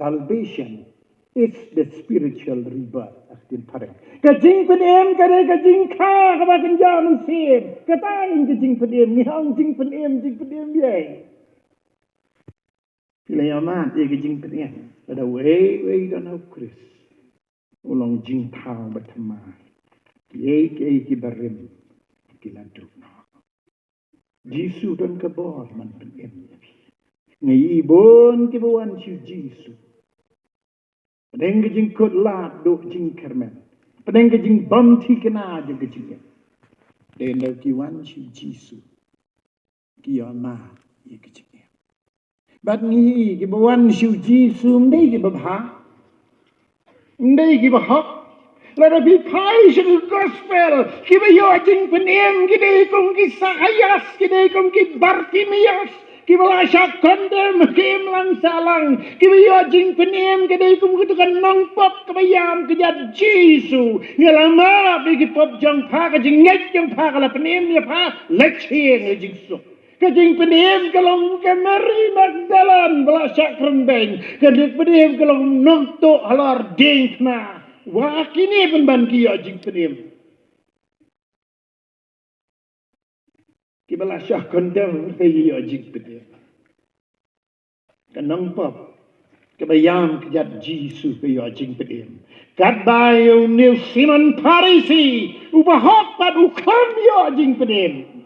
Salvation is the spiritual rebirth. Astin pareng. Kajing penem kare kajing ka kabakan jaman sim. Katain kajing penem ni hang jing penem ye. Pilayaman ye kajing penem. Ada way dan Chris. Ulang jing tang bertema. Ye ki barim kiladuk no. Jisu dan kabor man penem ye. Ngai bon ki bawan si Jisu. Padeng jing kot lat do jing kermen. Padeng jing bam ti kena je jing. Den do ki wan si Jisu. Ki ma ye ki jing. Bat ni ki bawan si Jisu ndai ki babha. Ndai ki bahak. Let it be praise in the gospel. Ki ba yo jing penem ki dei kum ki Sakayas ki dei kum ki Bartimeus. Kibala syak kondem kim lang salang kibiyo jing penim kedai kum kutukan nongpop kebayam kejat Jisu ngelama bigi pop jang pa ka jing ngek jang pa kala penim ya pa lechin jing su kajing penim kalong ke Mary Magdalene bala syak rembeng kajing penim kalong nongto halar dingkna wakini pun ban kiyo jing penim Kibala syak kondem kiyo jing penim kanang pop kebayam kejat Jisu kiyo jing pedim kat bayu nil Simon Parisi ubahok pad ukam yo jing pedim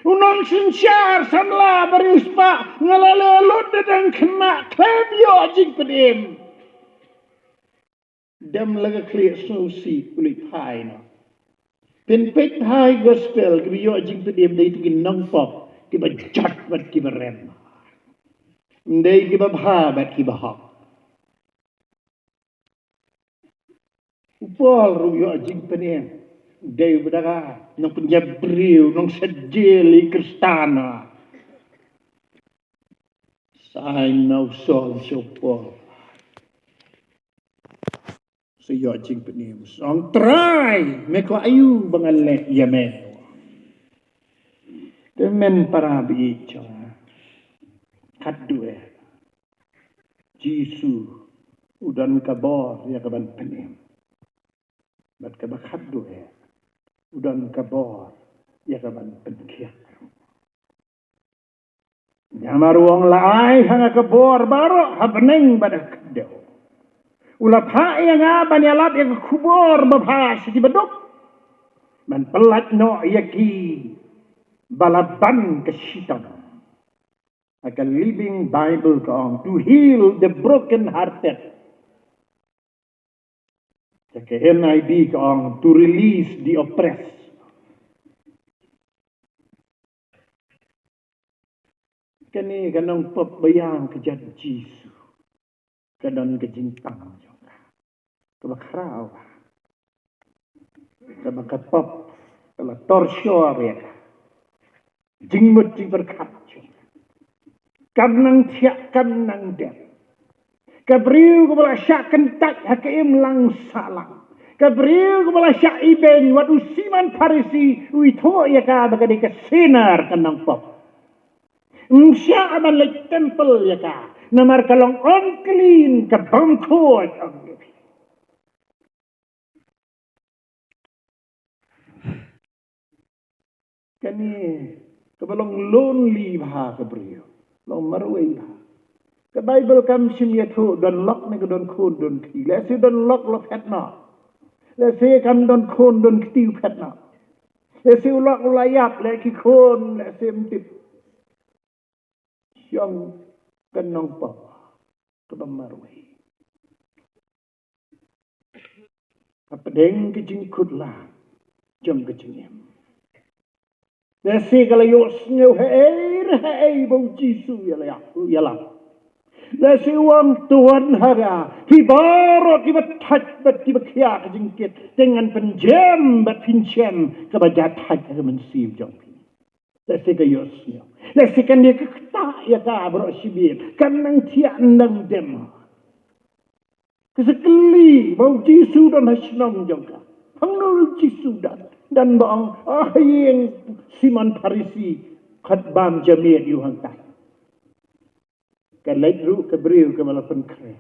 unang sinsyar samla berispa ngalalelot dan kena klem yo jing pedim dam laga clear susi ulit hai no pen pet hai gospel kiyo jing pedim dai tingin nang pop kibajat bat kibarem Ndai ki babha bat ki bahak. Upal ruyo jing penem. Ndai badaga nang penjabriu nang sedeli kristana. Sai nau sol sopol. Seyo jing penem. Sang try meko ayu bangale yamen. Temen para bicara. Kadue Jisu udan kabor ya kaban penim bat kabak kadue udan kabor ya kaban penkiak nyamar wong laai hanga kabor baro habneng badak kadeu ulap ha yang aban ya lap yang kubor babha si beduk man pelat no yaki balaban kesitang like a living Bible come to heal the broken hearted. Like a NIV come to release the oppressed. Kani kanang pagbayang kejad Jisu. Kadan kejintang juga. Kabakraw. Kabakapop. Kala torsyor ya. Jingmut jing berkat. Kanang tiak kanang dem. Kabriu kepala syak kentak hakim lang salang. Kabriu kepala syak iben wadu Simon Parisi wito ya ka bagadi ka sinar kanang pop. Syak aman like temple ya ka. Namar kalong unclean ka bangkot. Kani kabalong lonely bah kabriu. Long marway ba. Ka Bible kam simyato don lok ni don khon don ki. Lesi don lok het na. Lesi kam don khon don ki het na. Lesi ulok ulayap le ki khon lesi mtip. Yang kanong pa. kebamarui. Kapedeng kejingkutlah jam kejingem. Nasi kalau yosnya hei bau Jisu yalah. Nasi wang Tuhan hara kibarot kibat kia kejingkit dengan penjam bat pincem kebajat hak mensib jom. Nasi kayosnya. Nasi kan dia ketak ya ka berosibir kan nang tiak nang dem. Kesekali bau Jisu dan hasinam jongka. Pangnul Jisu dan bang yang Simon Parisi khatbam jamiat yuhang tai. Kan laidru kebriu ke malapan kre.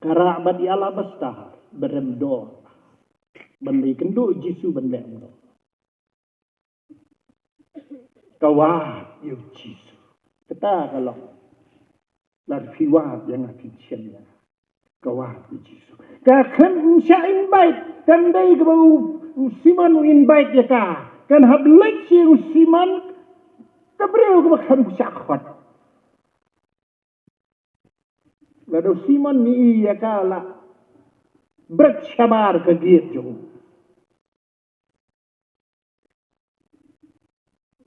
Karak bad yala basta beremdo. Bandai kendu Jisu bandai. Kawat yu Jisu. Kata kalau larfiwat yang akan siya. Kawat yu Jisu. Kakan siya invite. Kan day kabau Simon invite ya ka. Kan hablek siya Simon. Kabriyo kabakhan syakhat. Lalu Simon ni iya ka la. Bersabar ke gitu.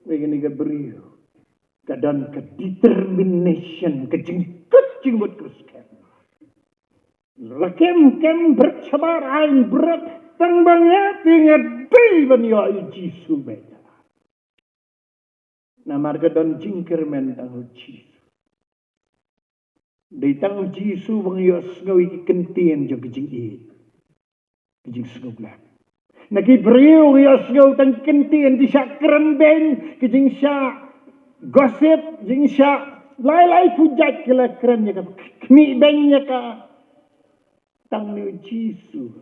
Begini kabriyo. Kadang ke determination. Kejengkut buat kuskan. Lakem bersabar ain berat. Tangbangnya tinggal day banyo Jisu beda. Na marga don jingker men tang Jisu. Day tang Jisu bang yos ngawi kentien jo kejing i. Kejing suglan. Nakibriyo yos ngaw tang kentien di sya kerembeng. Kejing sya gosip. Kejing sya lai pujat kala kerennya ka. Kmi bengnya ka. Tang ni Jisu.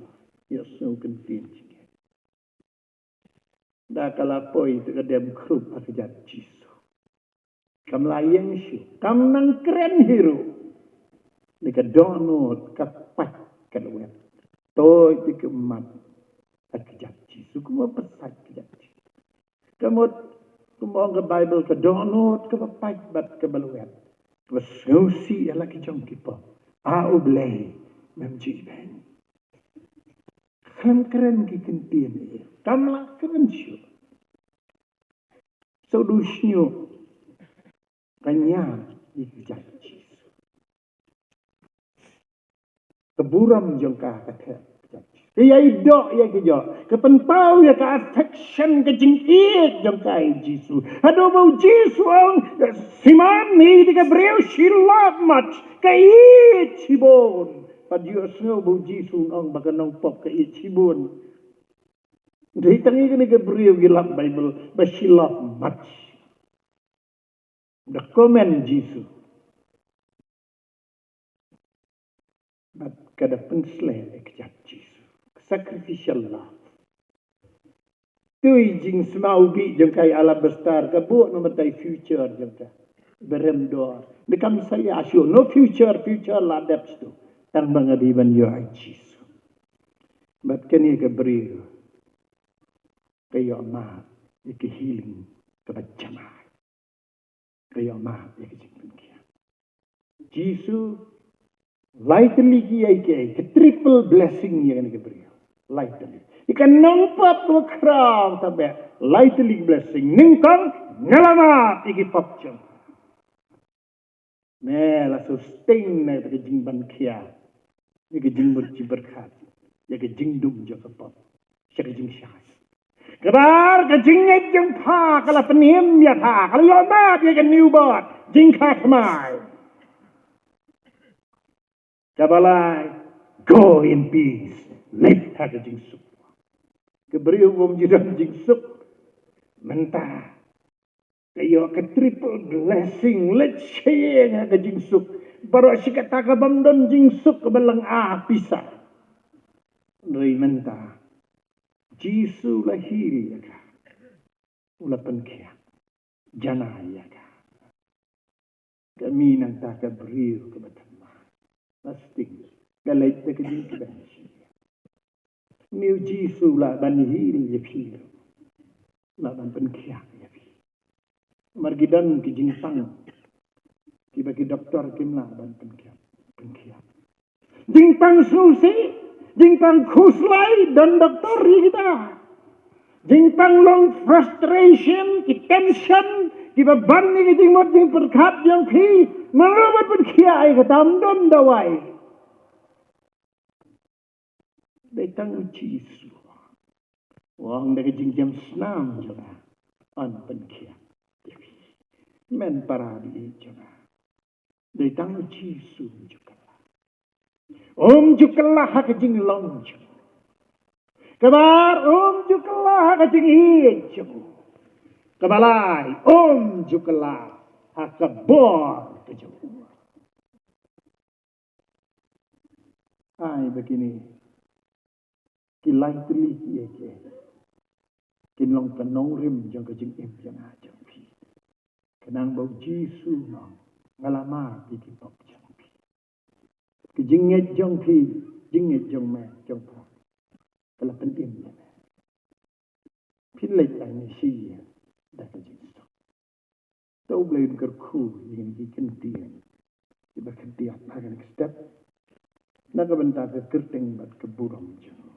Yos ngaw kentien. Dah kalapoi itu kadem krup akijat Jisu. Kam layang siya. Kam nang keren hero. Nika donut kapat kalawet. Toy ti kemat akijat Jisu. Kuma pesak akijat Jisu. Kamot kumong ke Bible ke donut kapat bat kabalawet. Kasausi ala kijong kipo. Aublay memjiben. Kam keren kikentien iya. Kam lah keren siya. Sodusnyo. Kanya ikijat Jisu. Keburam jongka kata. Iya idok ya kejo. Kepenpau ya ke affection kejengkit jongka Jisu. Aduh bau Jisu ang siman ni di kebriau she love much. Kait sibon. Padios nga bau Jisu ang baganong pop kait sibon. Dari tangi ka ni kebriau gilap Bible. But she love much. The comment Jisu. But kada pensle ekjat Jisu. Sacrificial love. Tui jing semaubi jengkai ala bestar. Kabuk nomatai future jengka. Beremdor. Dekam saya asyo. No future lah depth tu. Tang mangadiban yo ay Jisu. But kani kabriyo. Kayo ma. Iki healing. Kabadjama. Kayo maaf ya kejengkut kia. Jisu lightly kia ke triple blessing ya kan keberiyo. Lightly. Ikan nampak tu kerang tabe lightly blessing. Ningkang ngalamat iki papjam. Mela sustain na kejengban kia. Ya kejengmut berkat. Ya kejengdum jo kapap. Ya kejeng syahas. Kebar ke jingit jeng pa kala penim ya pa kala yo mat ya ke new bird jing ka kemai. Kabalai go in peace. Let ha ke jing sup. Kebriu bom jidan jing sup. Mentah. Kayo ke triple blessing. Let share ha ke jing sup. Baru sikat ka bamdon jing sup ke belang pisah. Dari mentah. Jisu lahir ya ka. Ulapan kia. Jana ya ka. Kami nang tak beriu ke batama. Pasti. Galait na kajing kibansi. Niu Jisu la banihil ya piro. La ban pen kia ya piro. Margidan kijing pang. bagi doktor kimlah ban pengkiat. Jing pang susi, jing pang khuslai dan doktor kita. Jing pang long frustration, ki tension, ki beban ni jing mot jing perkat yang pi, melawan pengkiai ketam don dawai. Datang uji Yesus. Wang dari jing jam senam juga, an pengkiat. Men paradi juga. Datang uji Yesus juga. Jukalah hakajing lonjong. Kabar jukalah hakajing hijau. Kabalai jukalah hakabor kejauh. Ai begini. Kilai telih ye ke. Kinlong penong rim jang kajing im jang ajang pi. Kenang bau Jisu nong ngalama di tipok jang. Jinget jong pi, jinget jong me, jong po. Kalau penting ya. Pilih ini sih, dah kejadian. Tahu belum kerku yang dikentian, ibarat kentian akan step. Nak bentar kerting bat keburung jong.